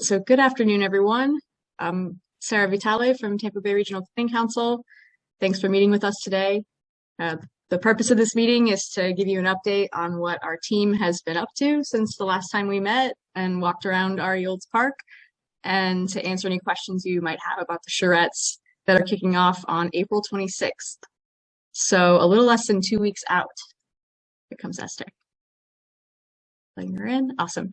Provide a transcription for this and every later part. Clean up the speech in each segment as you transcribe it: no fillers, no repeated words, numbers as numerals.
So good afternoon, everyone. I'm Sarah Vitale from Tampa Bay Regional Planning Council. Thanks for meeting with us today. The purpose of this meeting is to give you an update on what our team has been up to since the last time we met and walked around RE Olds Park, and to answer any questions you might have about the charrettes that are kicking off on April 26th. So a little less than 2 weeks out. Here comes Esther. Letting her in. Awesome.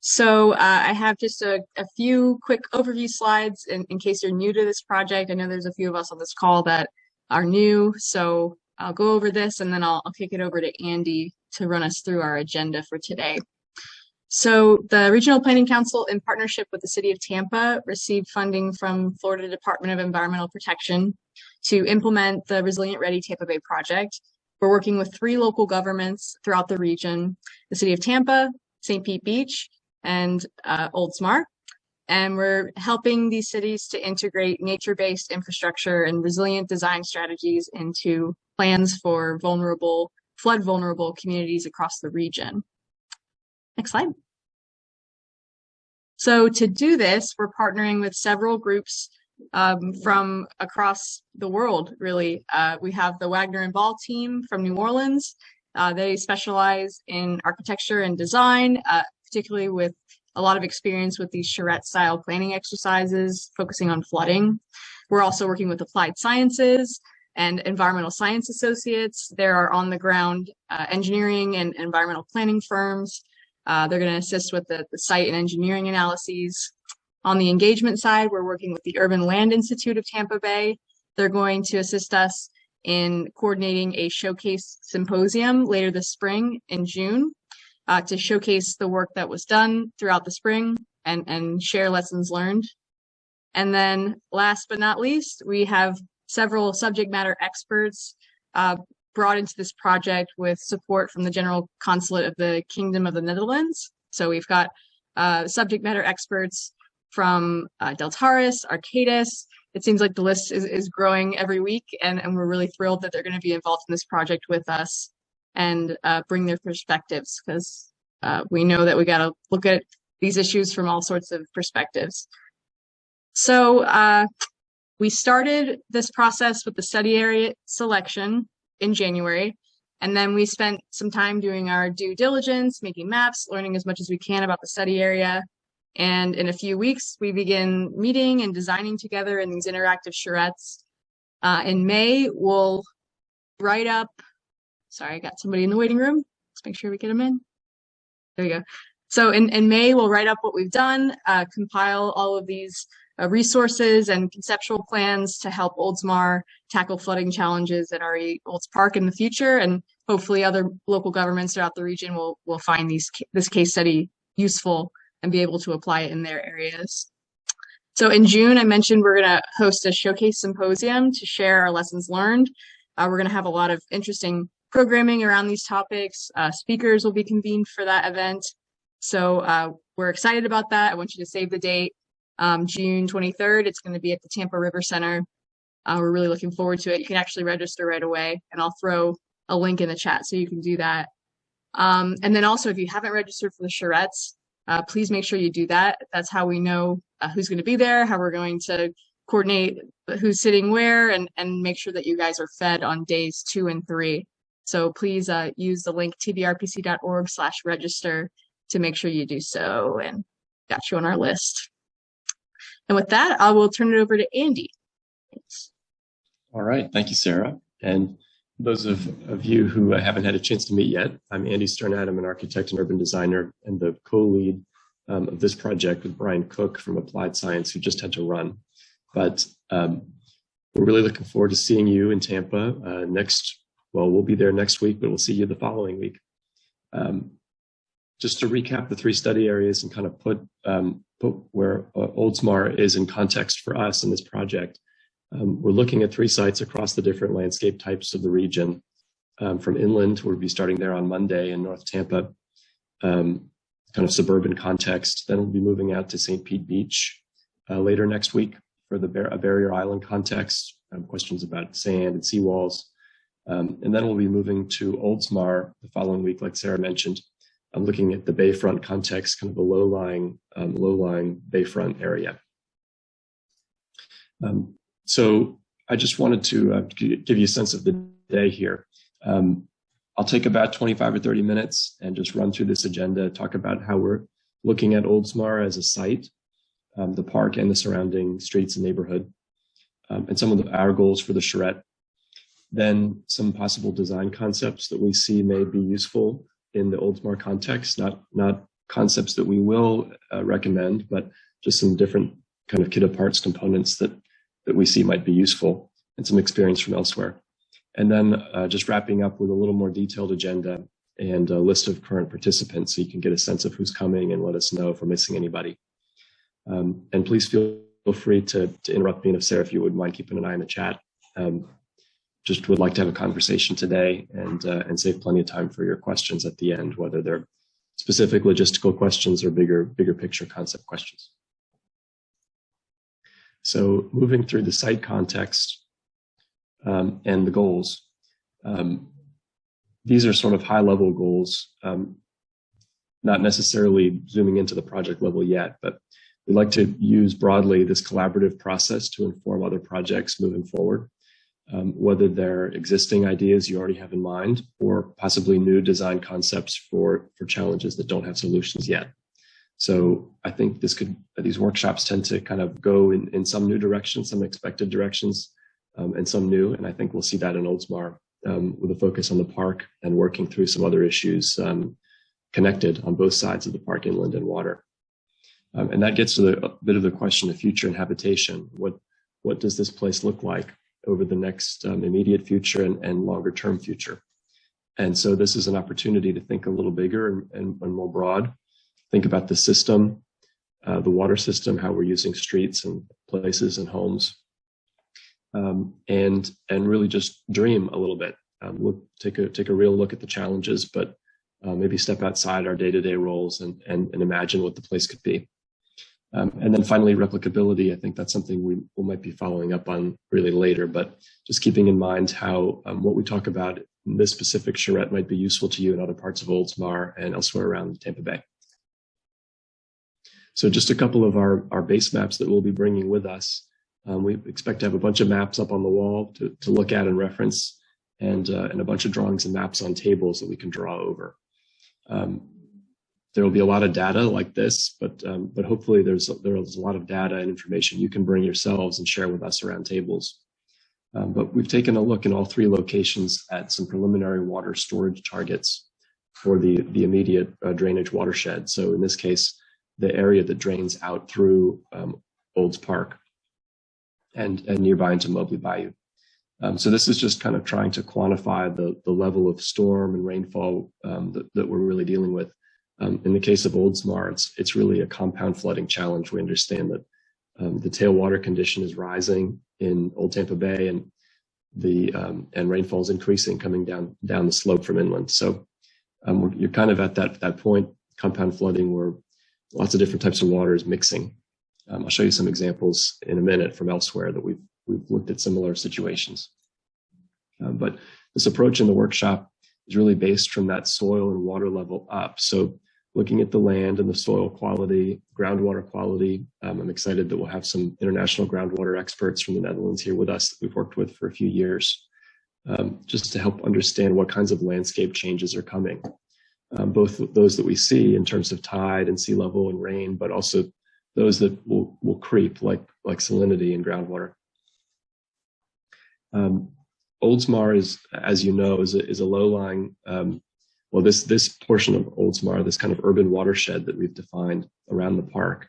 So I have just a few quick overview slides in case you're new to this project. I know there's a few of us on this call that are new, so I'll go over this and then I'll kick it over to Andy to run us through our agenda for today. So the Regional Planning Council, in partnership with the City of Tampa, received funding from Florida Department of Environmental Protection to implement the Resilient Ready Tampa Bay project. We're working with 3 local governments throughout the region: the City of Tampa, St. Pete Beach, and Oldsmar. And we're helping these cities to integrate nature-based infrastructure and resilient design strategies into plans for flood-vulnerable communities across the region. Next slide. So to do this, we're partnering with several groups from across the world, really. We have the Wagner and Ball team from New Orleans. They specialize in architecture and design, particularly with a lot of experience with these charrette-style planning exercises, focusing on flooding. We're also working with Applied Sciences and Environmental Science Associates. There are on-the-ground engineering and environmental planning firms. They're going to assist with the site and engineering analyses. On the engagement side, we're working with the Urban Land Institute of Tampa Bay. They're going to assist us in coordinating a showcase symposium later this spring in June to showcase the work that was done throughout the spring and share lessons learned. And then last but not least, we have several subject matter experts brought into this project with support from the General Consulate of the Kingdom of the Netherlands. So we've got subject matter experts from Deltaris, Arcadis. It seems like the list is growing every week, and we're really thrilled that they're going to be involved in this project with us and bring their perspectives, because we know that we got to look at these issues from all sorts of perspectives. So we started this process with the study area selection in January, and then we spent some time doing our due diligence, making maps, learning as much as we can about the study area. And in a few weeks, we begin meeting and designing together in these interactive charrettes. In May, we'll write up, sorry, I got somebody in the waiting room. Let's make sure we get them in. There we go. So in May, we'll write up what we've done, compile all of these resources and conceptual plans to help Oldsmar tackle flooding challenges at RE Olds Park in the future. And hopefully other local governments throughout the region will find this case study useful and be able to apply it in their areas. So in June, I mentioned we're going to host a showcase symposium to share our lessons learned. We're going to have a lot of interesting programming around these topics. Speakers will be convened for that event. So we're excited about that. I want you to save the date, June 23rd. It's going to be at the Tampa River Center. We're really looking forward to it. You can actually register right away, and I'll throw a link in the chat so you can do that. And then also, if you haven't registered for the charrettes, please make sure you do that. That's how we know who's going to be there, how we're going to coordinate who's sitting where, and make sure that you guys are fed on days 2 and 3. So please use the link tbrpc.org/register to make sure you do so, and got you on our list. And with that, I will turn it over to Andy. Thanks. All right. Thank you, Sarah. And those of you who haven't had a chance to meet yet, I'm Andy Sternad. I'm an architect and urban designer and the co-lead of this project with Brian Cook from Applied Science, who just had to run. But we're really looking forward to seeing you in Tampa we'll be there next week, but we'll see you the following week. Just to recap the 3 study areas and kind of put where Oldsmar is in context for us in this project. We're looking at 3 sites across the different landscape types of the region. From inland, we'll be starting there on Monday in North Tampa, kind of suburban context. Then we'll be moving out to St. Pete Beach later next week for a barrier island context, questions about sand and seawalls. And then we'll be moving to Oldsmar the following week, like Sarah mentioned, I'm looking at the bayfront context, kind of the low-lying bayfront area. So I just wanted to give you a sense of the day here. I'll take about 25 or 30 minutes and just run through this agenda, talk about how we're looking at Oldsmar as a site, the park and the surrounding streets and neighborhood, and some of our goals for the charrette. Then some possible design concepts that we see may be useful in the Oldsmar context, not concepts that we will recommend, but just some different kind of kit of parts components that we see might be useful, and some experience from elsewhere. And then just wrapping up with a little more detailed agenda and a list of current participants so you can get a sense of who's coming and let us know if we're missing anybody. And please feel free to interrupt me, and if Sarah, if you wouldn't mind keeping an eye on the chat. Just would like to have a conversation today and save plenty of time for your questions at the end, whether they're specific logistical questions or bigger picture concept questions. So moving through the site context and the goals. These are sort of high-level goals, not necessarily zooming into the project level yet, but we like to use broadly this collaborative process to inform other projects moving forward, whether they're existing ideas you already have in mind or possibly new design concepts for challenges that don't have solutions yet. So I think these workshops tend to kind of go in some new directions, some expected directions, and some new. And I think we'll see that in Oldsmar with a focus on the park and working through some other issues connected on both sides of the park, inland and water. And that gets to a bit of the question of future and habitation. What does this place look like over the next immediate future and longer term future? And so this is an opportunity to think a little bigger and more broad. Think about the system, the water system, how we're using streets and places and homes, and really just dream a little bit. We'll take a real look at the challenges, but maybe step outside our day-to-day roles and imagine what the place could be. And then finally, replicability. I think that's something we might be following up on really later, but just keeping in mind how what we talk about in this specific charrette might be useful to you in other parts of Oldsmar and elsewhere around Tampa Bay. So just a couple of our base maps that we'll be bringing with us. We expect to have a bunch of maps up on the wall to look at and reference, and a bunch of drawings and maps on tables that we can draw over. There will be a lot of data like this, but hopefully there is a lot of data and information you can bring yourselves and share with us around tables. But we've taken a look in all three locations at some preliminary water storage targets for the immediate drainage watershed. So in this case, the area that drains out through Olds Park and nearby into Mobley Bayou. So this is just kind of trying to quantify the level of storm and rainfall that we're really dealing with. In the case of Oldsmar, it's really a compound flooding challenge. We understand that the tailwater condition is rising in Old Tampa Bay, and and rainfall is increasing coming down the slope from inland. So you're kind of at that point, compound flooding, where lots of different types of water is mixing. I'll show you some examples in a minute from elsewhere that we've looked at similar situations. But this approach in the workshop is really based from that soil and water level up. So looking at the land and the soil quality, groundwater quality. I'm excited that we'll have some international groundwater experts from the Netherlands here with us that we've worked with for a few years, just to help understand what kinds of landscape changes are coming. Both those that we see in terms of tide and sea level and rain, but also those that will creep, like salinity and groundwater. Oldsmar is, as you know, is a low-lying, this portion of Oldsmar, this kind of urban watershed that we've defined around the park,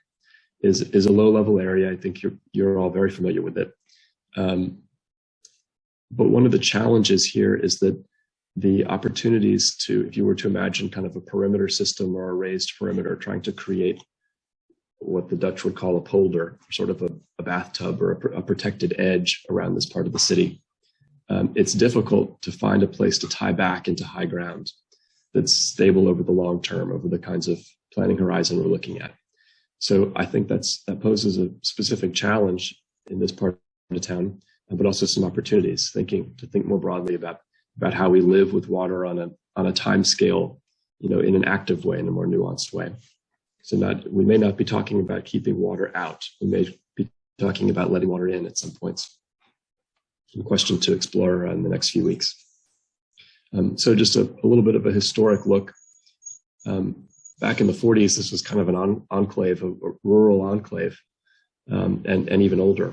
is a low-level area. I think you're all very familiar with it. But one of the challenges here is that the opportunities to, if you were to imagine kind of a perimeter system or a raised perimeter, trying to create what the Dutch would call a polder, sort of a bathtub or a protected edge around this part of the city. It's difficult to find a place to tie back into high ground that's stable over the long term, over the kinds of planning horizon we're looking at. So I think that poses a specific challenge in this part of the town, but also some opportunities, to think more broadly about how we live with water on a time scale in an active way, in a more nuanced way. So we may not be talking about keeping water out. We may be talking about letting water in at some points. A question to explore in the next few weeks. So just a little bit of a historic look. Back in the 40s, this was kind of an enclave, a rural enclave, and even older.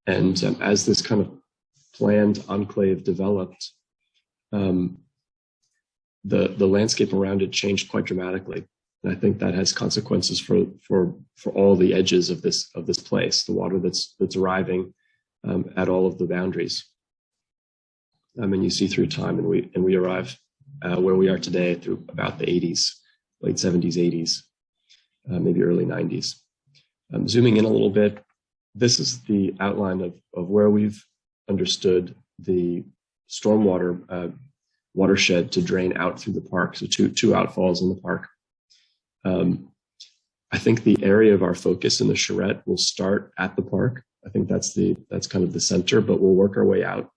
And as this kind of planned enclave developed, the landscape around it changed quite dramatically. And I think that has consequences for all the edges of this place, the water that's arriving at all of the boundaries. And you see through time, and we arrive where we are today through about the 80s, late 70s, 80s, maybe early 90s. Zooming in a little bit, this is the outline of where we've understood the stormwater watershed to drain out through the park. So two outfalls in the park. I think the area of our focus in the Charrette will start at the park. I think that's kind of the center, but we'll work our way out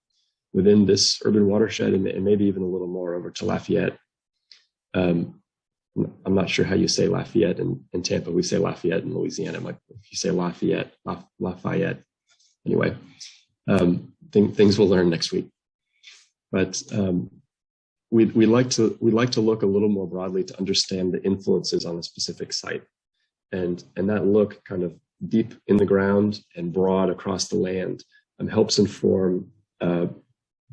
within this urban watershed and maybe even a little more over to Lafayette. I'm not sure how you say Lafayette in Tampa. We say Lafayette in Louisiana. If you say Lafayette. Anyway, things we'll learn next week. But we like to look a little more broadly to understand the influences on a specific site, and that look kind of deep in the ground and broad across the land helps inform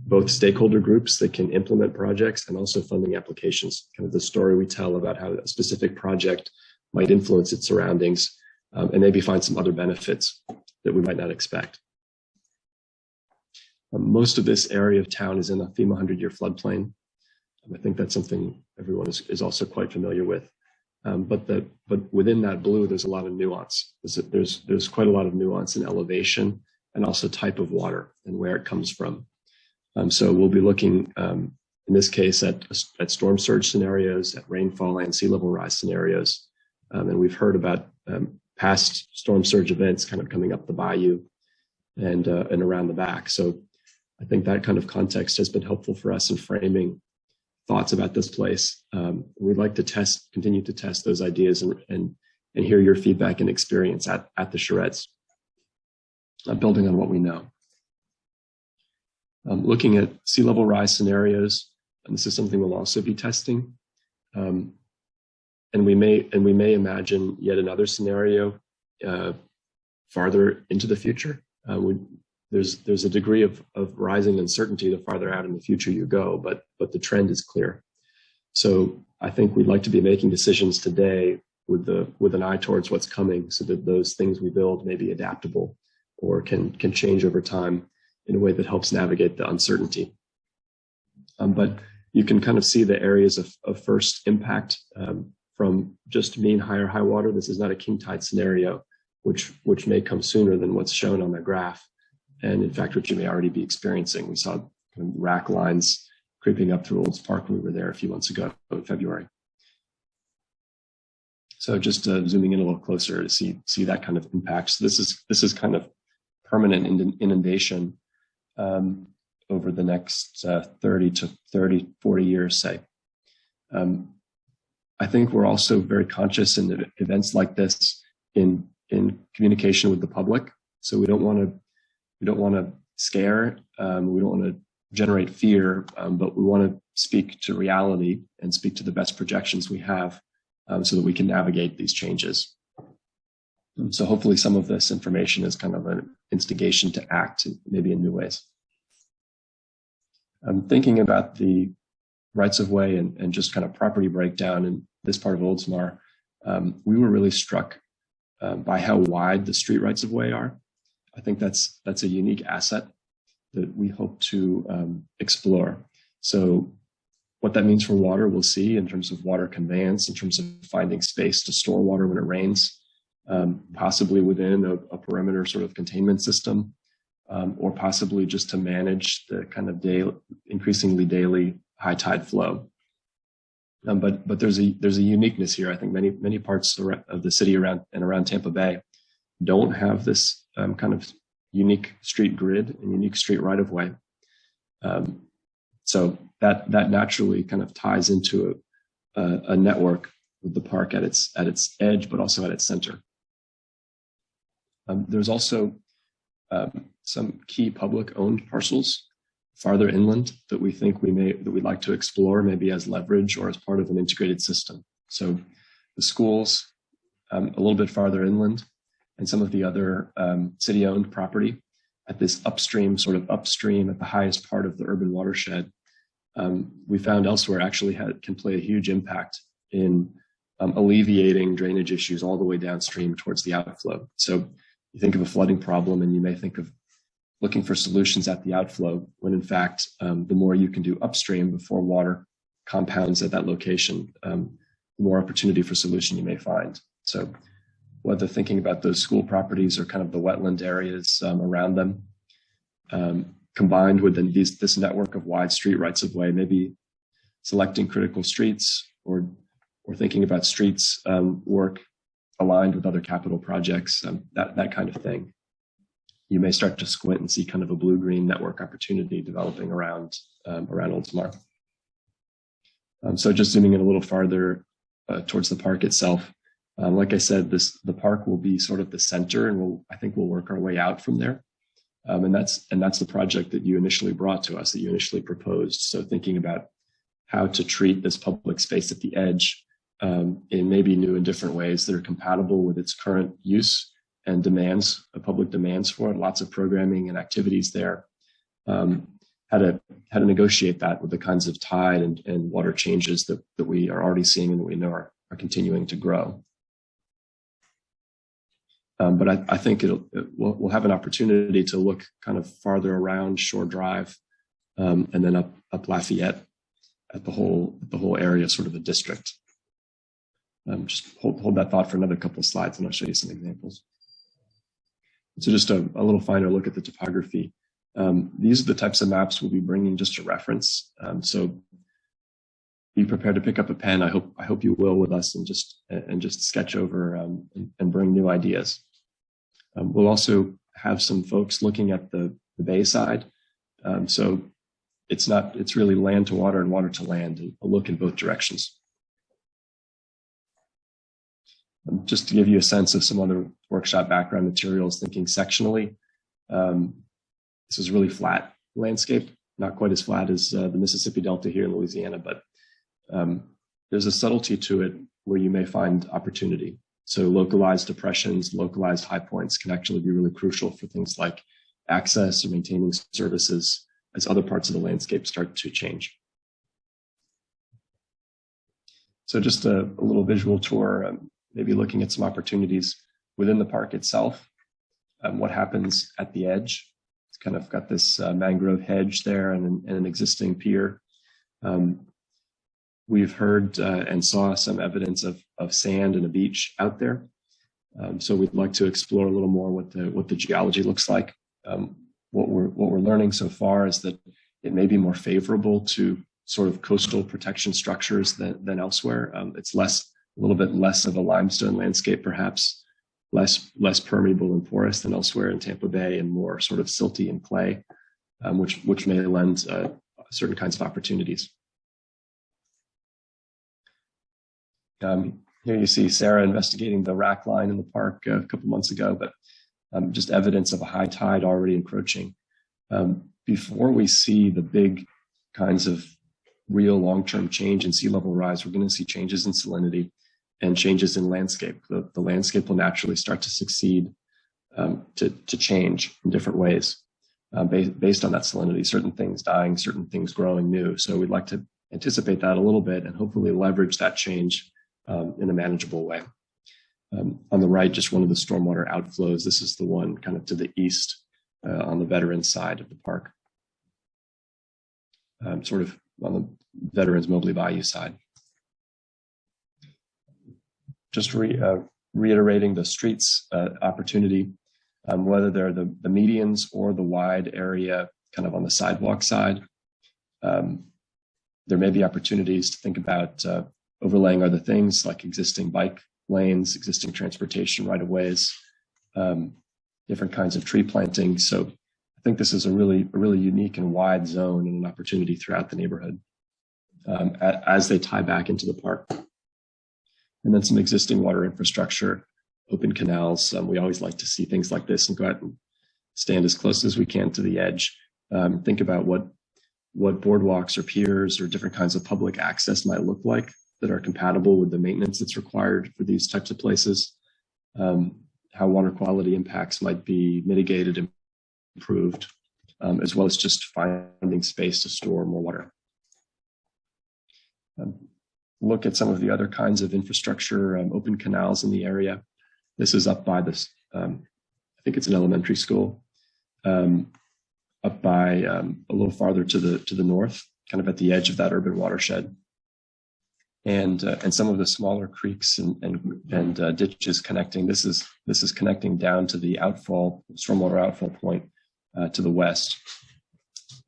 both stakeholder groups that can implement projects and also funding applications. Kind of the story we tell about how a specific project might influence its surroundings and maybe find some other benefits that we might not expect. Most of this area of town is in a FEMA 100-year floodplain. I think that's something everyone is also quite familiar with. But within that blue, there's a lot of nuance. There's quite a lot of nuance in elevation and also type of water and where it comes from. So we'll be looking, in this case, at storm surge scenarios, at rainfall and sea level rise scenarios. And we've heard about past storm surge events kind of coming up the bayou and around the back. So I think that kind of context has been helpful for us in framing thoughts about this place. We'd like to continue to test those ideas and hear your feedback and experience at the Charrettes, building on what we know. Looking at sea level rise scenarios, and this is something we'll also be testing. And we may imagine yet another scenario farther into the future. There's a degree of rising uncertainty the farther out in the future you go, but the trend is clear. So I think we'd like to be making decisions today with an eye towards what's coming, so that those things we build may be adaptable or can change over time in a way that helps navigate the uncertainty. But you can kind of see the areas of first impact from just mean high water. This is not a king tide scenario, which may come sooner than what's shown on the graph. And in fact, what you may already be experiencing. We saw kind of rack lines creeping up through Olds Park when we were there a few months ago in February. So just zooming in a little closer to see that kind of impact. So this is kind of permanent inundation over the next 40 years, say. I think we're also very conscious in events like this in communication with the public. So we don't want to scare, we don't want to generate fear, but we want to speak to reality and speak to the best projections we have so that we can navigate these changes. So hopefully some of this information is kind of an instigation to act, maybe in new ways. Thinking about the rights of way and just kind of property breakdown in this part of Oldsmar, we were really struck by how wide the street rights of way are. I think that's a unique asset that we hope to explore. So what that means for water, we'll see in terms of water conveyance, in terms of finding space to store water when it rains, possibly within a perimeter sort of containment system, or possibly just to manage the kind of increasingly daily high tide flow. But there's a uniqueness here. I think many parts of the city around Tampa Bay don't have this kind of unique street grid and unique street right of way. So that naturally kind of ties into a network with the park at its edge, but also at its center. There's also some key public-owned parcels farther inland that we think we'd like to explore, maybe as leverage or as part of an integrated system. So the schools a little bit farther inland, and some of the other city-owned property at this upstream at the highest part of the urban watershed, we found elsewhere actually can play a huge impact in alleviating drainage issues all the way downstream towards the outflow. So you think of a flooding problem and you may think of looking for solutions at the outflow, when in fact, the more you can do upstream before water compounds at that location, the more opportunity for solution you may find. So whether thinking about those school properties or kind of the wetland areas around them, combined with this network of wide street rights of way, maybe selecting critical streets or thinking about streets work aligned with other capital projects, that kind of thing. You may start to squint and see kind of a blue-green network opportunity developing around Oldsmar. So just zooming in a little farther towards the park itself, like I said, the park will be sort of the center, and I think we'll work our way out from there. And that's the project that you initially brought to us, that you initially proposed. So thinking about how to treat this public space at the edge in maybe new and different ways that are compatible with its current use and demands, public demands for it, lots of programming and activities there. How to negotiate that with the kinds of tide and water changes that we are already seeing and that we know are continuing to grow. But I think we'll have an opportunity to look kind of farther around Shore Drive and then up Lafayette at the whole area, sort of the district. Just hold that thought for another couple of slides, and I'll show you some examples. So just a little finer look at the topography. These are the types of maps we'll be bringing just to reference. So be prepared to pick up a pen. I hope you will with us and just sketch over and bring new ideas. We'll also have some folks looking at the bay side. So it's really land to water and water to land, and a look in both directions. Just to give you a sense of some other workshop background materials, thinking sectionally, this is really flat landscape, not quite as flat as the Mississippi Delta here in Louisiana, but there's a subtlety to it where you may find opportunity. So localized depressions, localized high points can actually be really crucial for things like access or maintaining services as other parts of the landscape start to change. So just a little visual tour, maybe looking at some opportunities within the park itself. What happens at the edge? It's kind of got this mangrove hedge there and an existing pier. We've heard and saw some evidence of sand and a beach out there. So we'd like to explore a little more what the geology looks like. What we're learning so far is that it may be more favorable to sort of coastal protection structures than elsewhere. It's a little bit less of a limestone landscape, perhaps less permeable and porous than elsewhere in Tampa Bay, and more sort of silty and clay, which may lend certain kinds of opportunities. Here you see Sarah investigating the rack line in the park a couple months ago, but just evidence of a high tide already encroaching. Before we see the big kinds of real long-term change in sea level rise, we're going to see changes in salinity and changes in landscape. The landscape will naturally start to succeed to change in different ways based on that salinity, certain things dying, certain things growing new. So we'd like to anticipate that a little bit and hopefully leverage that change in a manageable way. On the right, just one of the stormwater outflows. This is the one kind of to the east on the Veterans side of the park, sort of on the Veterans Mobley Bayou side. Just reiterating the streets opportunity, whether they're the medians or the wide area kind of on the sidewalk side. There may be opportunities to think about overlaying other things like existing bike lanes, existing transportation right-of-ways, different kinds of tree planting. So I think this is a really unique and wide zone and an opportunity throughout the neighborhood. as they tie back into the park. And then some existing water infrastructure, open canals. We always like to see things like this and go out and stand as close as we can to the edge. Think about what boardwalks or piers or different kinds of public access might look like that are compatible with the maintenance that's required for these types of places. How water quality impacts might be mitigated and improved, as well as just finding space to store more water. Look at some of the other kinds of infrastructure, open canals in the area. This is up by this, I think it's an elementary school, up by a little farther to the north, kind of at the edge of that urban watershed. And some of the smaller creeks and ditches connecting. This is connecting down to the stormwater outfall point to the west,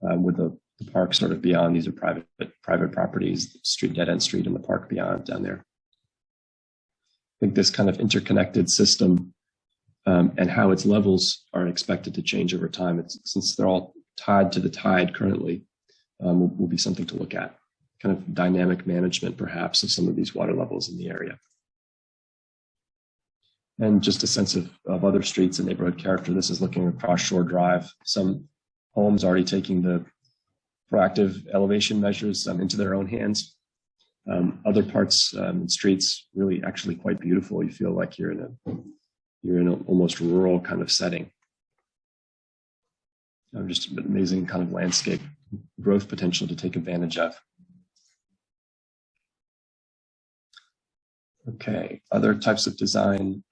with the park sort of beyond. These are private properties, dead end street, and the park beyond down there. I think this kind of interconnected system and how its levels are expected to change over time, since they're all tied to the tide currently, will be something to look at. Kind of dynamic management, perhaps, of some of these water levels in the area. And just a sense of other streets and neighborhood character. This is looking across Shore Drive. Some homes already taking the proactive elevation measures into their own hands. Other parts and streets really actually quite beautiful. You feel like you're in an almost rural kind of setting. Just an amazing kind of landscape growth potential to take advantage of. Okay, other types of design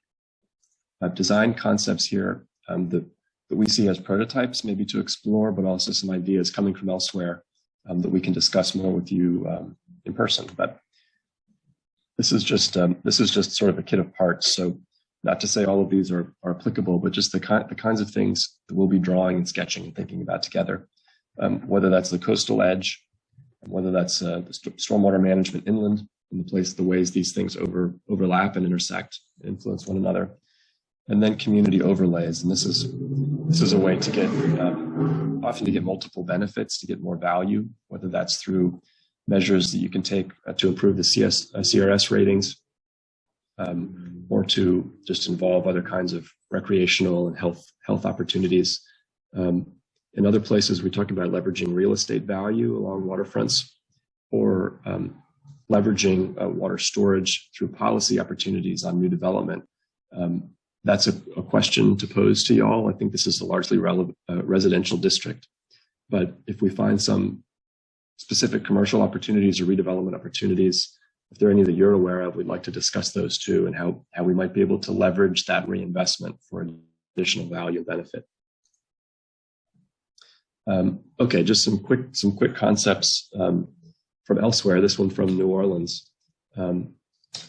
concepts here that we see as prototypes, maybe to explore, but also some ideas coming from elsewhere that we can discuss more with you in person. But this is just sort of a kit of parts. So not to say all of these are applicable, but just the kinds of things that we'll be drawing and sketching and thinking about together, whether that's the coastal edge, whether that's the stormwater management inland, in the ways these things overlap and intersect, influence one another, and then community overlays. And this is a way to get often to get multiple benefits, to get more value, whether that's through measures that you can take to improve the CRS ratings, or to just involve other kinds of recreational and health opportunities. In other places, we talk about leveraging real estate value along waterfronts, or leveraging water storage through policy opportunities on new development. That's a question to pose to y'all. I think this is a largely residential district, but if we find some specific commercial opportunities or redevelopment opportunities, if there are any that you're aware of, we'd like to discuss those too, and how we might be able to leverage that reinvestment for additional value and benefit. Okay, just some quick concepts from elsewhere. This one from New Orleans.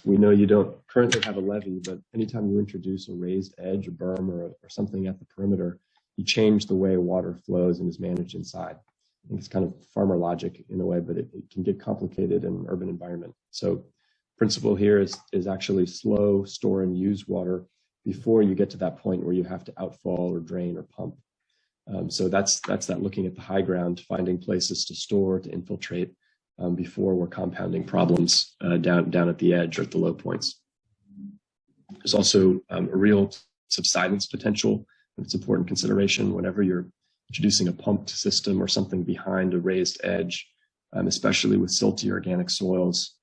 We know you don't currently have a levee, but anytime you introduce a raised edge, a berm, or something at the perimeter, you change the way water flows and is managed inside. I think it's kind of farmer logic in a way, but it can get complicated in an urban environment. So principle here is actually slow, store, and use water before you get to that point where you have to outfall or drain or pump. So that's that looking at the high ground, finding places to store, to infiltrate, before we're compounding problems down at the edge or at the low points. There's also a real subsidence potential. It's important consideration whenever you're introducing a pumped system or something behind a raised edge, especially with silty organic soils.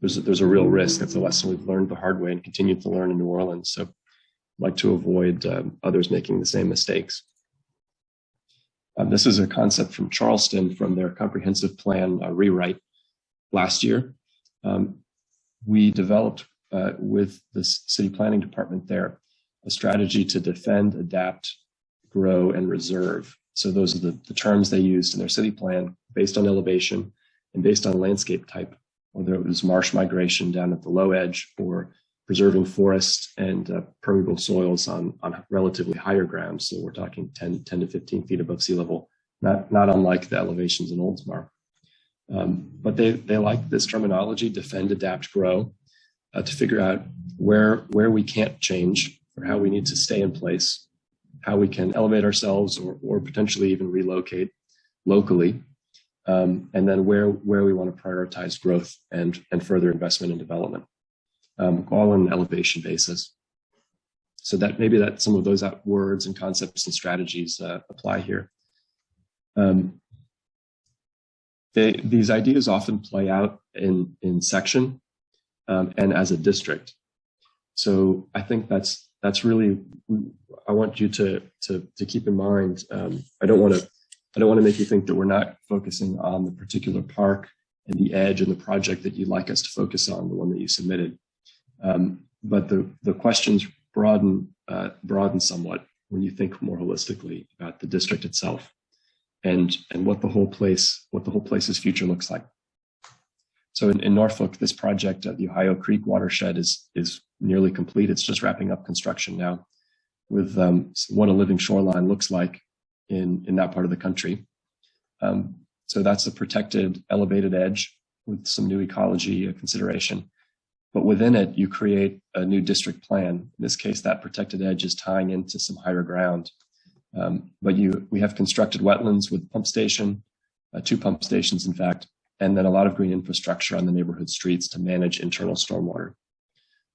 There's a real risk. That's a lesson we've learned the hard way and continue to learn in New Orleans. So I'd like to avoid others making the same mistakes. This is a concept from Charleston from their comprehensive plan rewrite last year. We developed with the city planning department there a strategy to defend, adapt, grow, and reserve. So those are the terms they used in their city plan based on elevation and based on landscape type, whether it was marsh migration down at the low edge or preserving forests and permeable soils on relatively higher ground. So we're talking 10 to 15 feet above sea level, not unlike the elevations in Oldsmar. But they like this terminology, defend, adapt, grow, to figure out where we can't change or how we need to stay in place, how we can elevate ourselves or potentially even relocate locally, and then where we want to prioritize growth and further investment and development, all on an elevation basis. So that maybe that some of those words and concepts and strategies apply here. These ideas often play out in section and as a district. So I think that's really, I want you to keep in mind. I don't want to make you think that we're not focusing on the particular park and the edge and the project that you'd like us to focus on, the one that you submitted. But the questions broaden somewhat when you think more holistically about the district itself and what the whole place's future looks like. So in Norfolk, this project at the Ohio Creek watershed is nearly complete. It's just wrapping up construction now with what a living shoreline looks like in that part of the country. So that's a protected elevated edge with some new ecology consideration. But within it, you create a new district plan. In this case, that protected edge is tying into some higher ground. But we have constructed wetlands with pump station, 2 pump stations, in fact, and then a lot of green infrastructure on the neighborhood streets to manage internal stormwater.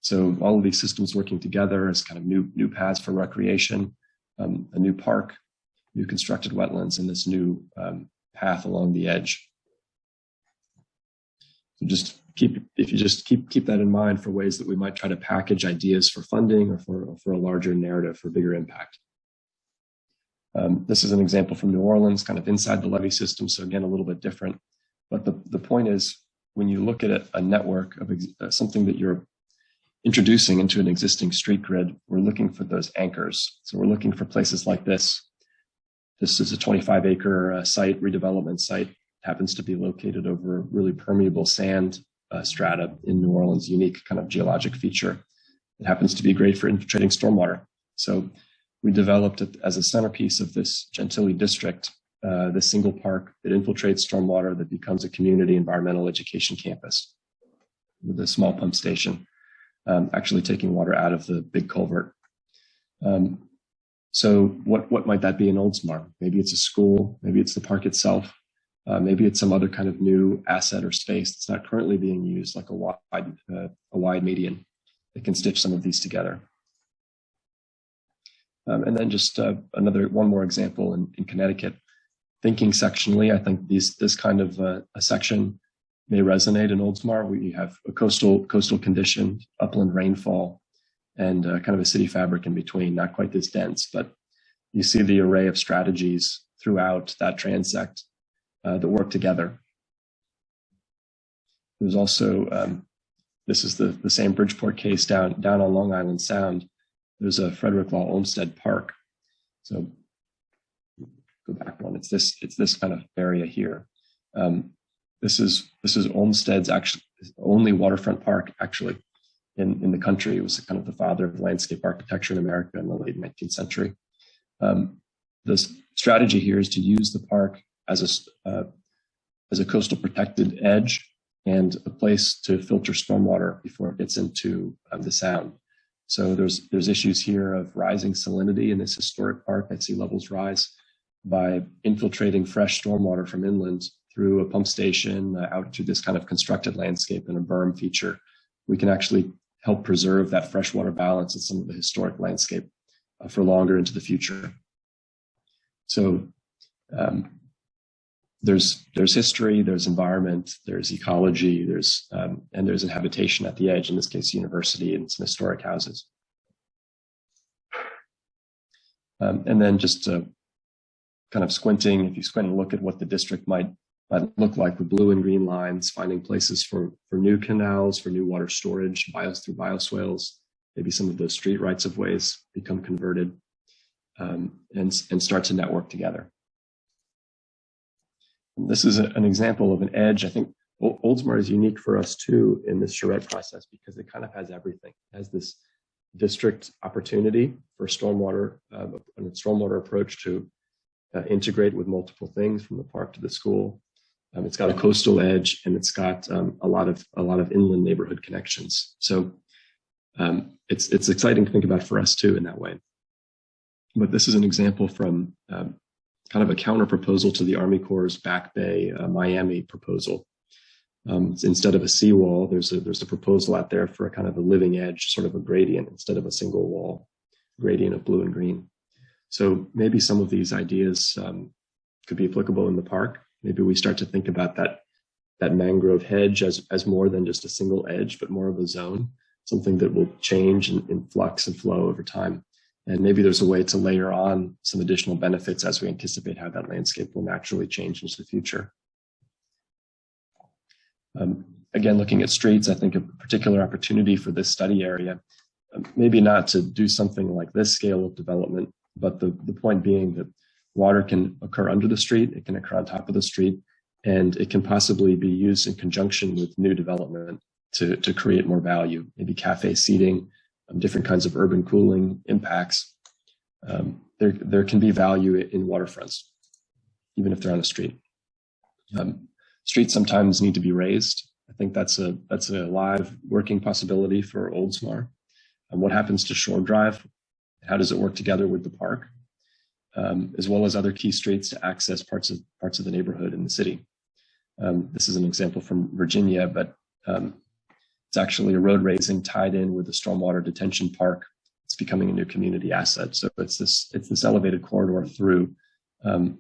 So all of these systems working together as kind of new paths for recreation, a new park, new constructed wetlands, and this new path along the edge. So if you just keep that in mind for ways that we might try to package ideas for funding or for a larger narrative for bigger impact. This is an example from New Orleans, kind of inside the levee system. So again, a little bit different. But the point is, when you look at a network of something that you're introducing into an existing street grid, we're looking for those anchors. So we're looking for places like this. This is a 25-acre site, redevelopment site. It happens to be located over really permeable sand strata in New Orleans, unique kind of geologic feature. It happens to be great for infiltrating stormwater. So we developed it as a centerpiece of this Gentilly district, this single park that infiltrates stormwater that becomes a community environmental education campus with a small pump station, actually taking water out of the big culvert. So what might that be in Oldsmar? Maybe it's a school, maybe it's the park itself, maybe it's some other kind of new asset or space that's not currently being used, like a wide median that can stitch some of these together. And then just one more example in Connecticut. Thinking sectionally, I think this kind of a section may resonate in Oldsmar. We have a coastal condition, upland rainfall, and kind of a city fabric in between, not quite this dense, but you see the array of strategies throughout that transect that work together. There's also, this is the same Bridgeport case down on Long Island Sound. There's a Frederick Law Olmsted Park. So go back one. It's this kind of area here. This is Olmsted's actually only waterfront park actually in the country. It was kind of the father of landscape architecture in America in the late 19th century. The strategy here is to use the park as a coastal protected edge and a place to filter stormwater before it gets into the sound. So there's issues here of rising salinity in this historic park as sea levels rise by infiltrating fresh stormwater from inland through a pump station out to this kind of constructed landscape and a berm feature. We can actually help preserve that freshwater balance in some of the historic landscape for longer into the future. So there's history, there's environment, there's ecology, there's a habitation at the edge, in this case, university and some historic houses. And then just kind of squinting, if you squint and look at what the district might look like with blue and green lines, finding places for new canals, for new water storage, through bioswales, maybe some of those street rights of ways become converted and start to network together. And this is an example of an edge. I think Oldsmar is unique for us too in this charrette process because it kind of has everything. It has this district opportunity for stormwater, and a stormwater approach to integrate with multiple things from the park to the school. It's got a coastal edge and it's got a lot of inland neighborhood connections. So it's exciting to think about for us too in that way. But this is an example from kind kind of a counter proposal to the Army Corps' Back Bay, Miami proposal. Instead of a seawall, there's a proposal out there for a kind of a living edge, sort of a gradient instead of a single wall, gradient of blue and green. So maybe some of these ideas could be applicable in the park. Maybe we start to think about that mangrove hedge as more than just a single edge, but more of a zone, something that will change in flux and flow over time. And maybe there's a way to layer on some additional benefits as we anticipate how that landscape will naturally change into the future. Again, looking at streets, I think a particular opportunity for this study area, maybe not to do something like this scale of development, but the point being that water can occur under the street, it can occur on top of the street, and it can possibly be used in conjunction with new development to create more value, maybe cafe seating, different kinds of urban cooling impacts. There can be value in waterfronts, even if they're on a street. Streets sometimes need to be raised. I think that's a live working possibility for Oldsmar. What happens to Shore Drive? How does it work together with the park, as well as other key streets to access parts of the neighborhood in the city? This is an example from Virginia, but it's actually a road raising tied in with the stormwater detention park. It's becoming a new community asset. So it's this elevated corridor through a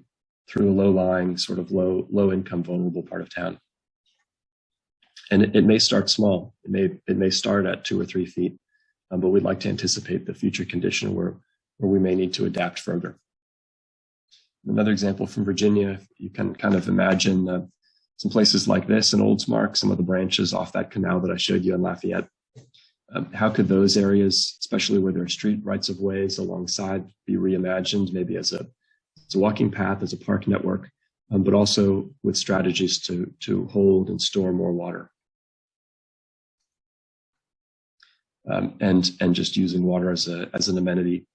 low-lying, sort of low-income, vulnerable part of town. And it may start small. It may start at 2 or 3 feet, but we'd like to anticipate the future condition where we may need to adapt further. Another example from Virginia, you can kind of imagine some places like this in Oldsmar, some of the branches off that canal that I showed you in Lafayette. How could those areas, especially where there are street rights of ways alongside, be reimagined maybe as a walking path, as a park network, but also with strategies to hold and store more water. And just using water as an amenity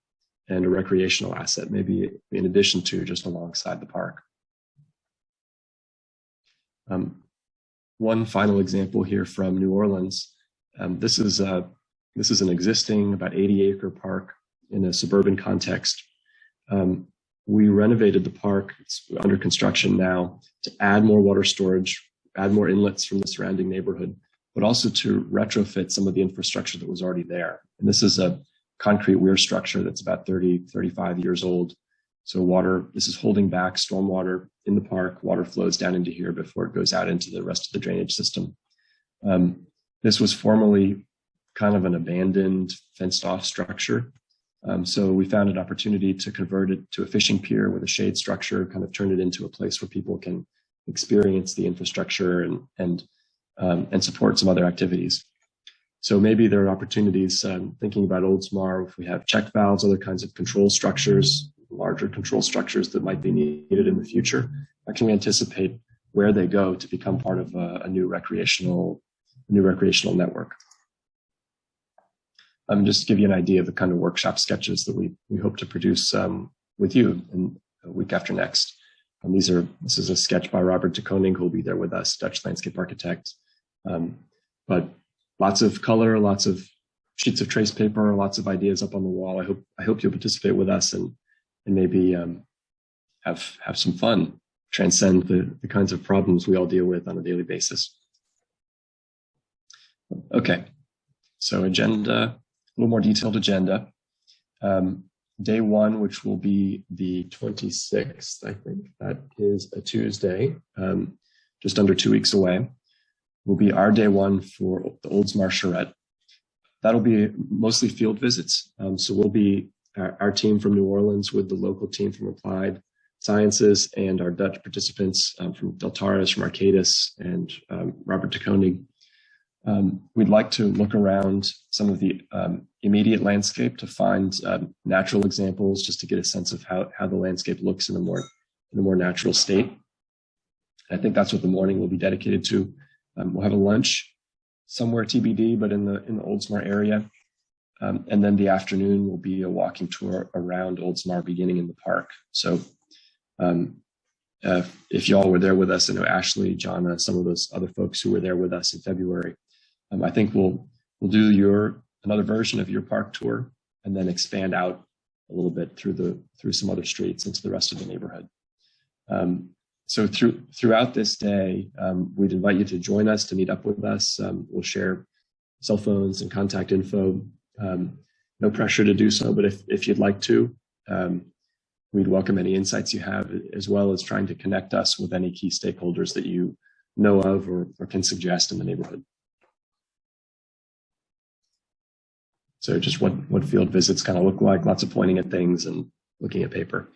and a recreational asset, maybe in addition to just alongside the park. One final example here from New Orleans. This is an existing about 80-acre park in a suburban context. We renovated the park, it's under construction now, to add more water storage, add more inlets from the surrounding neighborhood, but also to retrofit some of the infrastructure that was already there. And this is a concrete weir structure that's about 35 years old. So this is holding back stormwater in the park. Water flows down into here before it goes out into the rest of the drainage system. This was formerly kind of an abandoned, fenced-off structure. So we found an opportunity to convert it to a fishing pier with a shade structure, kind of turn it into a place where people can experience the infrastructure and support some other activities. So maybe there are opportunities, thinking about Oldsmar, if we have check valves, other kinds of control structures, larger control structures that might be needed in the future. How can we anticipate where they go to become part of a new recreational network? Just to give you an idea of the kind of workshop sketches that we hope to produce with you in a week after next. This is a sketch by Robert de Koning, who will be there with us, Dutch landscape architect. But lots of color, lots of sheets of trace paper, lots of ideas up on the wall. I hope you'll participate with us and maybe have some fun, transcend the kinds of problems we all deal with on a daily basis. Okay, so agenda. A little more detailed agenda. Day 1, which will be the 26th, I think that is a Tuesday, just under 2 weeks away, will be our day 1 for the Oldsmar Charrette. That'll be mostly field visits. So we'll be our team from New Orleans with the local team from Applied Sciences and our Dutch participants from Deltaris, from Arcadis, and Robert de Koning. We'd like to look around some of the immediate landscape to find natural examples, just to get a sense of how the landscape looks in a more natural state. I think that's what the morning will be dedicated to. We'll have a lunch somewhere TBD, but in the Oldsmar area. And then the afternoon will be a walking tour around Oldsmar, beginning in the park. So if y'all were there with us, I know Ashley, Jonna, some of those other folks who were there with us in February, I think we'll do another version of your park tour and then expand out a little bit through some other streets into the rest of the neighborhood. So throughout this day, we'd invite you to join us, to meet up with us. We'll share cell phones and contact info. No pressure to do so, but if you'd like to, we'd welcome any insights you have, as well as trying to connect us with any key stakeholders that you know of or can suggest in the neighborhood. So just what field visits kind of look like, lots of pointing at things and looking at paper.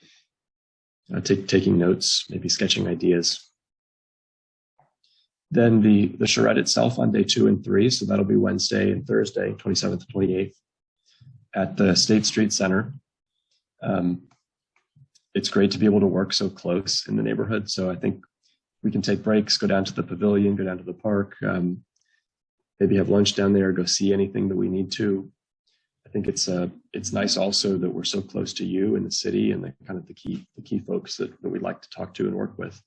Taking notes, maybe sketching ideas. Then the charrette itself on day 2 and 3, so that'll be Wednesday and Thursday, 27th and 28th, at the State Street Center. It's great to be able to work so close in the neighborhood, so I think we can take breaks, go down to the pavilion, go down to the park, maybe have lunch down there, go see anything that we need to. I think it's nice also that we're so close to you in the city and the kind of the key folks that we'd like to talk to and work with.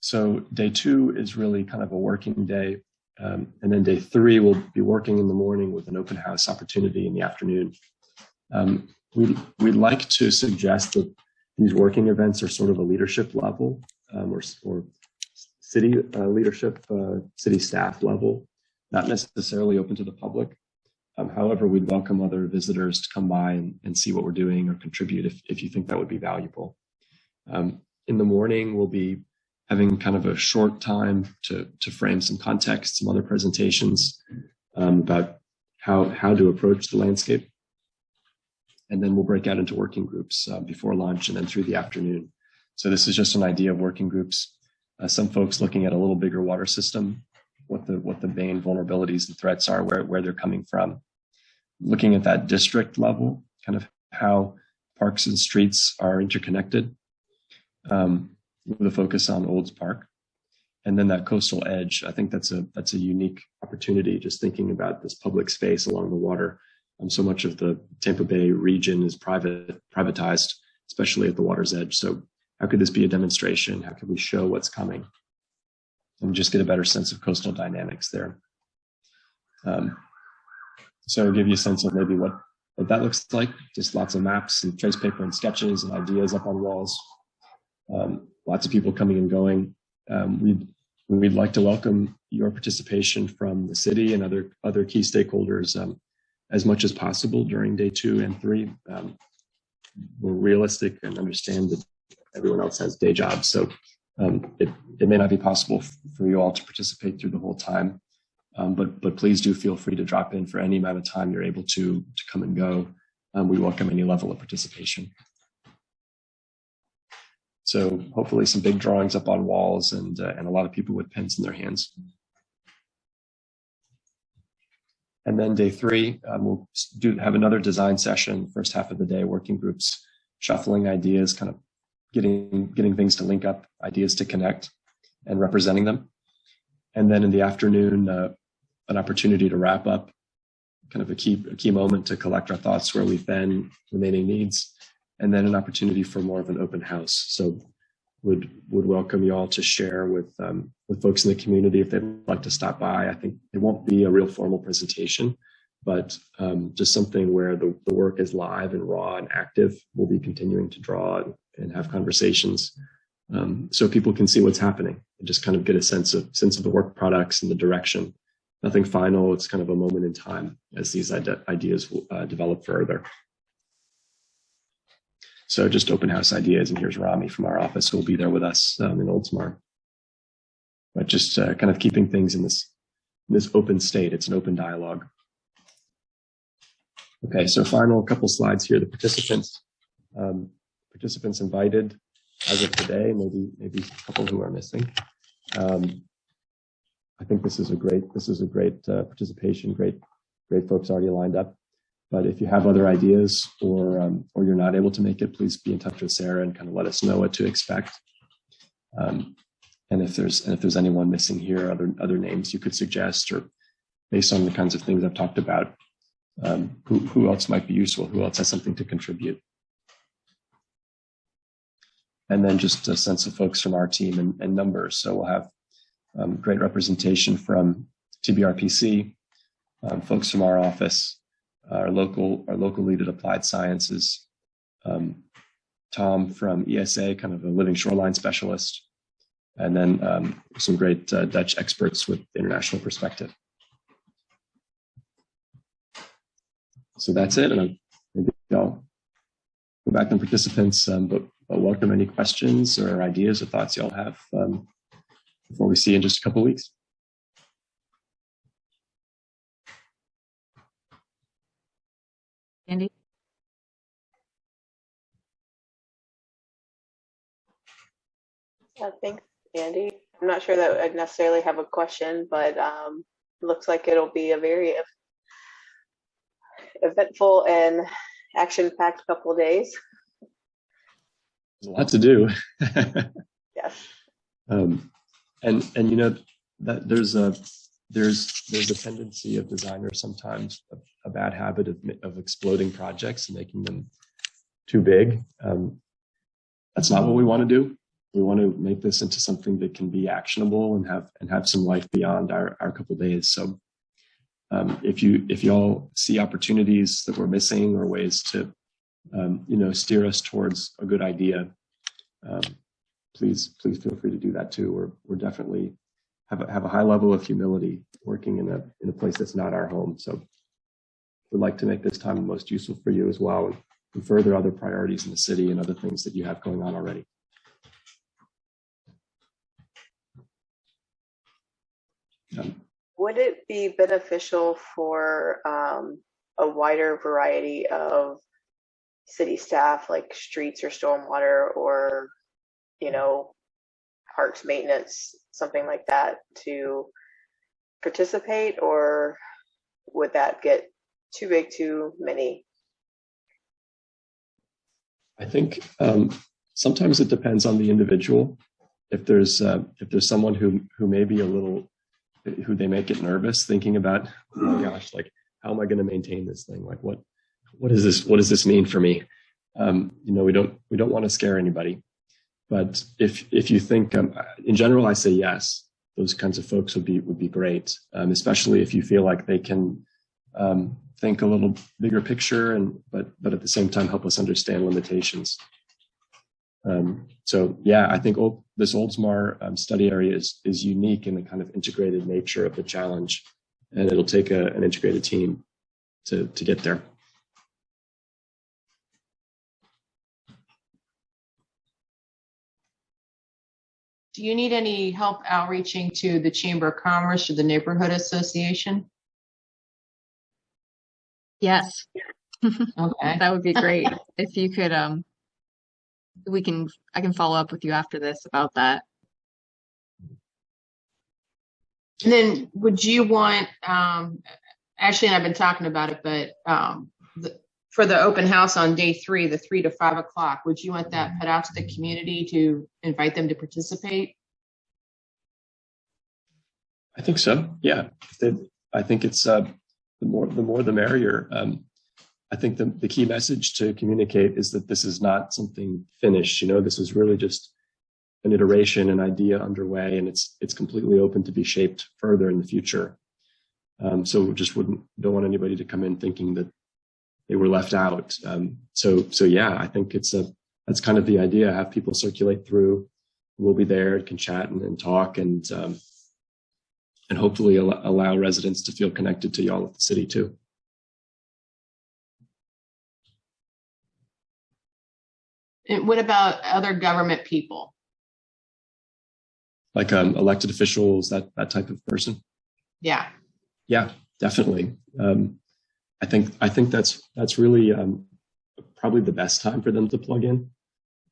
So day 2 is really kind of a working day. And then day 3, we'll be working in the morning with an open house opportunity in the afternoon. We'd like to suggest that these working events are sort of a leadership level or city leadership, city staff level, not necessarily open to the public. However, we'd welcome other visitors to come by and see what we're doing or contribute if you think that would be valuable. In the morning, we'll be having kind of a short time to frame some context, some other presentations about how to approach the landscape. And then we'll break out into working groups before lunch and then through the afternoon. So this is just an idea of working groups. Some folks looking at a little bigger water system, what the main vulnerabilities and threats are, where they're coming from. Looking at that district level, kind of how parks and streets are interconnected, with a focus on Olds Park. And then that coastal edge, I think that's a unique opportunity, just thinking about this public space along the water. So much of the Tampa Bay region is privatized, especially at the water's edge. So how could this be a demonstration? How could we show what's coming and just get a better sense of coastal dynamics there? So give you a sense of maybe what that looks like. Just lots of maps and trace paper and sketches and ideas up on walls. Lots of people coming and going. We'd like to welcome your participation from the city and other key stakeholders as much as possible during day 2 and 3. We're realistic and understand that everyone else has day jobs, so it may not be possible for you all to participate through the whole time. But please do feel free to drop in for any amount of time you're able to come and go. We welcome any level of participation. So hopefully some big drawings up on walls and a lot of people with pens in their hands. And then day 3, we'll have another design session, first half of the day, working groups, shuffling ideas, kind of getting things to link up, ideas to connect, and representing them. And then in the afternoon, an opportunity to wrap up, kind of a key moment to collect our thoughts, where we've been, remaining needs, and then an opportunity for more of an open house. So would welcome you all to share with folks in the community if they'd like to stop by. I think it won't be a real formal presentation, but just something where the work is live and raw and active. We'll be continuing to draw and have conversations so people can see what's happening and just kind of get a sense of the work products and the direction. Nothing final. It's kind of a moment in time as these ideas will develop further. So just open house ideas, and here's Rami from our office who will be there with us in Oldsmar. But just kind of keeping things in this open state. It's an open dialogue. Okay, so final couple slides here. The participants invited as of today, maybe a couple who are missing. I think this is a great participation. Great folks already lined up. But if you have other ideas or you're not able to make it, please be in touch with Sarah and kind of let us know what to expect. And if there's anyone missing here, other names you could suggest, or based on the kinds of things I've talked about, who else might be useful? Who else has something to contribute? And then just a sense of folks from our team and numbers. So we'll have great representation from TBRPC, folks from our office, our local lead at Applied Sciences, Tom from ESA, kind of a living shoreline specialist, and then some great Dutch experts with international perspective. So that's it, and maybe I'll go back to participants, but I'll welcome any questions or ideas or thoughts y'all have before we see you in just a couple of weeks. Andy? Thanks, Andy. I'm not sure that I'd necessarily have a question, but it looks like it'll be a very eventful and action-packed couple of days. There's a lot to do. Yes. And you know that there's a tendency of designers sometimes, a bad habit of exploding projects and making them too big. That's not what we want to do. We want to make this into something that can be actionable and have some life beyond our couple of days. So if y'all see opportunities that we're missing or ways to steer us towards a good idea, please feel free to do that too. We're definitely have a high level of humility working in a place that's not our home. So we'd like to make this time most useful for you as well, and further other priorities in the city and other things that you have going on already. Would it be beneficial for a wider variety of city staff, like streets or stormwater or, parks maintenance, something like that, to participate, or would that get too big, too many? I think sometimes it depends on the individual. If there's someone who may be who they make it nervous thinking about, oh my gosh, like, how am I going to maintain this thing? Like, what is this? What does this mean for me? We don't want to scare anybody. But if you think, in general, I say yes. Those kinds of folks would be great, especially if you feel like they can think a little bigger picture, but at the same time help us understand limitations. So yeah, I think this Oldsmar study area is unique in the kind of integrated nature of the challenge, and it'll take an integrated team to get there. Do you need any help outreaching to the Chamber of Commerce or the Neighborhood Association? Yes. Okay. That would be great. If you could, I can follow up with you after this about that. And then would you want, Ashley and I've been talking about it, but for the open house on day 3, the 3 to 5 o'clock, would you want that put out to the community to invite them to participate? I think so. Yeah. I think it's the more the merrier. I think the key message to communicate is that this is not something finished. This is really just an iteration, an idea underway, and it's completely open to be shaped further in the future. So we just don't want anybody to come in thinking that they were left out. So yeah, I think that's kind of the idea. Have people circulate through. We'll be there, can chat and talk, and hopefully allow residents to feel connected to y'all at the city too. And what about other government people? Like elected officials, that type of person? Yeah. Yeah, definitely. I think that's really probably the best time for them to plug in,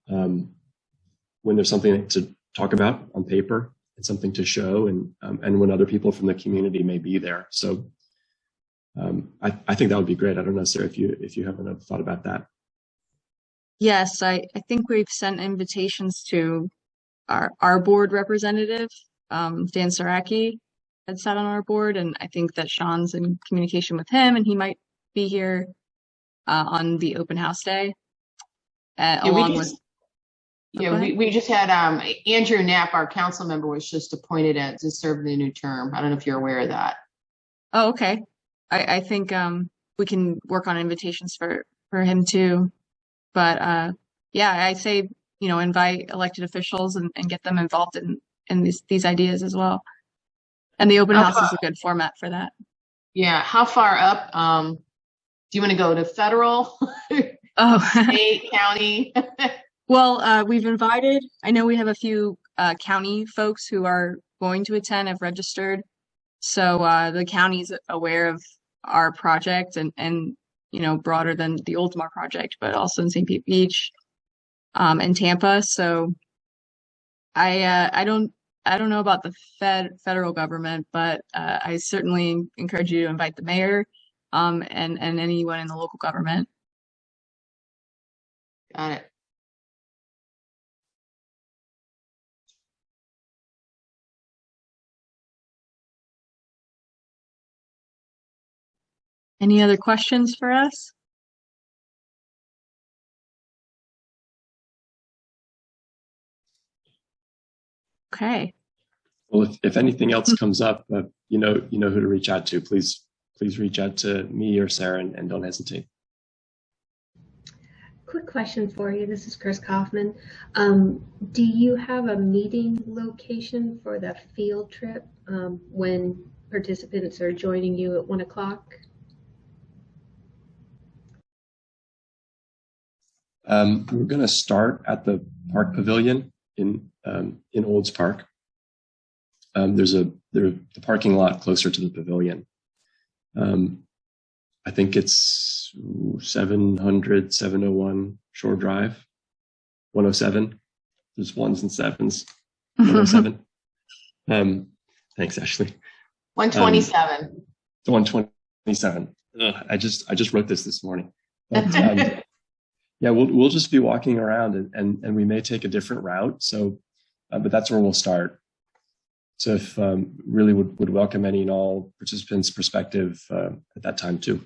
when there's something to talk about on paper and something to show, and when other people from the community may be there. So I think that would be great. I don't know, Sarah, if you haven't thought about that. Yes, I think we've sent invitations to our board representative, Dan Saraki had sat on our board, and I think that Sean's in communication with him, and he might be here on the open house day, along with. Yeah, we just had Andrew Knapp, our council member, was just appointed to serve in the new term. I don't know if you're aware of that. Oh, okay. I think we can work on invitations for him too. But yeah, I say, invite elected officials and get them involved in these ideas as well. And the open house is a good format for that. Yeah. How far up? Do you want to go to federal, state, county? Well, we've invited, I know we have a few county folks who are going to attend, have registered. So the county's aware of our project and broader than the Oldsmar project, but also in St. Pete Beach and Tampa. So I don't know about the federal government, but I certainly encourage you to invite the mayor and anyone in the local government. Got it. Any other questions for us? Okay. Well, if anything else comes up, you know who to reach out to. Please reach out to me or Sarah, and don't hesitate. Quick question for you. This is Chris Kaufman. Do you have a meeting location for the field trip when participants are joining you at 1 o'clock? We're going to start at the Park Pavilion in Olds Park. There's the parking lot closer to the pavilion. I think it's 701 Shore Drive, 107. There's ones and sevens. 107. Thanks, Ashley. 127. 127. I just wrote this morning. But, yeah, we'll just be walking around and we may take a different route. So, but that's where we'll start. So if really would welcome any and all participants' perspective at that time too.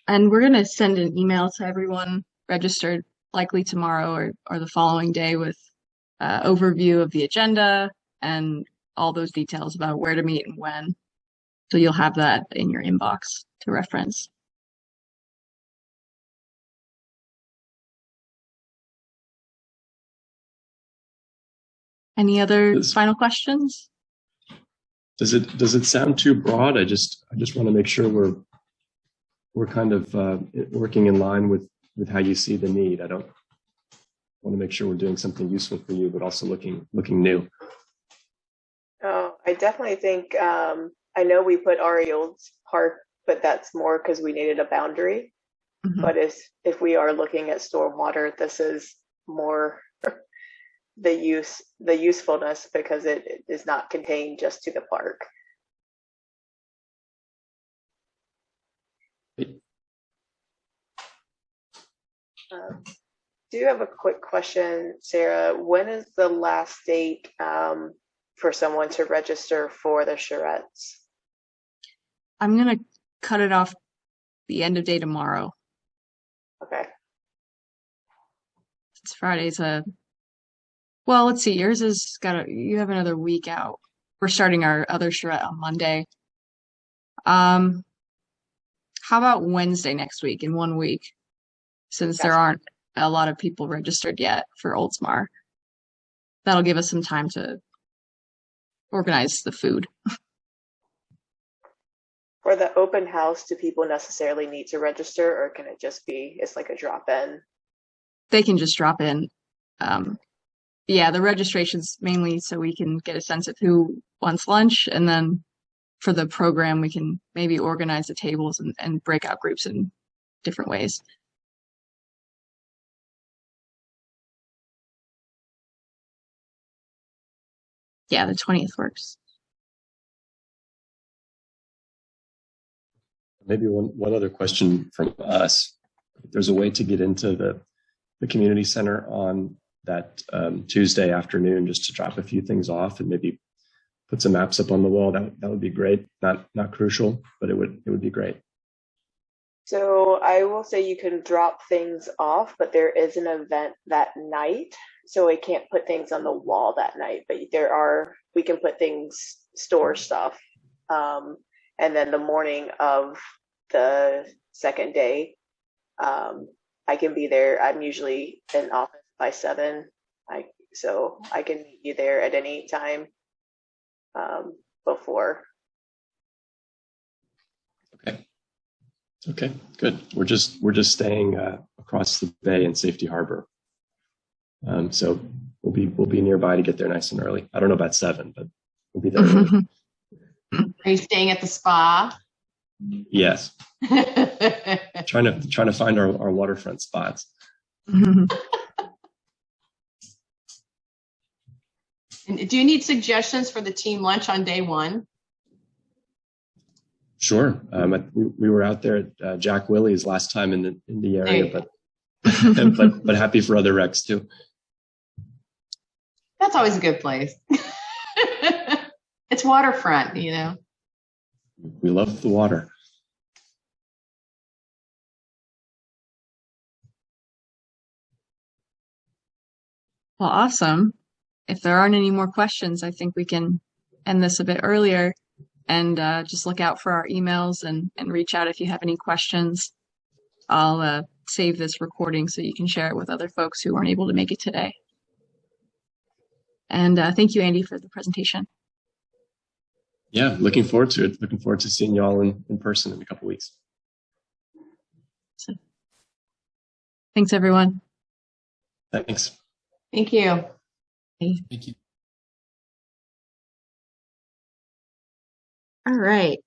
And we're going to send an email to everyone registered likely tomorrow or the following day with overview of the agenda and all those details about where to meet and when. So you'll have that in your inbox to reference. Any other final questions? Does it sound too broad? I just want to make sure we're kind of working in line with how you see the need. I don't want to make sure we're doing something useful for you, but also looking new. Oh, I definitely think I know we put RE Olds Park, but that's more because we needed a boundary. Mm-hmm. But if we are looking at stormwater, this is more the usefulness because it is not contained just to the park. Do you have a quick question, Sarah? When is the last date for someone to register for the charrettes? I'm going to cut it off the end of day tomorrow. Okay. It's Friday's well, let's see. Yours is you have another week out. We're starting our other charrette on Monday. How about Wednesday next week, in 1 week, since there aren't a lot of people registered yet for Oldsmar? That'll give us some time to organize the food. For the open house, do people necessarily need to register, or can it just be, it's like a drop-in? They can just drop in. Yeah, the registration's mainly so we can get a sense of who wants lunch, and then for the program, we can maybe organize the tables and breakout groups in different ways. Yeah, the 20th works. Maybe one other question from us. If there's a way to get into the community center on that Tuesday afternoon, just to drop a few things off and maybe put some maps up on the wall, that would be great. Not crucial, but it would be great. So I will say you can drop things off, but there is an event that night, so I can't put things on the wall that night. But we can put things, store stuff, and then the morning of the second day, I can be there. I'm usually in office by 7. So I can meet you there at any time before. Okay, good. We're just staying across the bay in Safety Harbor. So we'll be nearby to get there nice and early. I don't know about 7, but we'll be there early. Are you staying at the spa? Yes. trying to find our waterfront spots. And do you need suggestions for the team lunch on day 1? Sure. We were out there at Jack Willie's last time in the area, but happy for other recs too. That's always a good place. It's waterfront, you know. We love the water. Well, awesome. If there aren't any more questions, I think we can end this a bit earlier, and just look out for our emails and reach out if you have any questions. I'll save this recording so you can share it with other folks who weren't able to make it today. And thank you, Andy, for the presentation. Yeah, looking forward to it. Looking forward to seeing you all in person in a couple weeks. Thanks, everyone. Thanks. Thank you. Thank you. All right.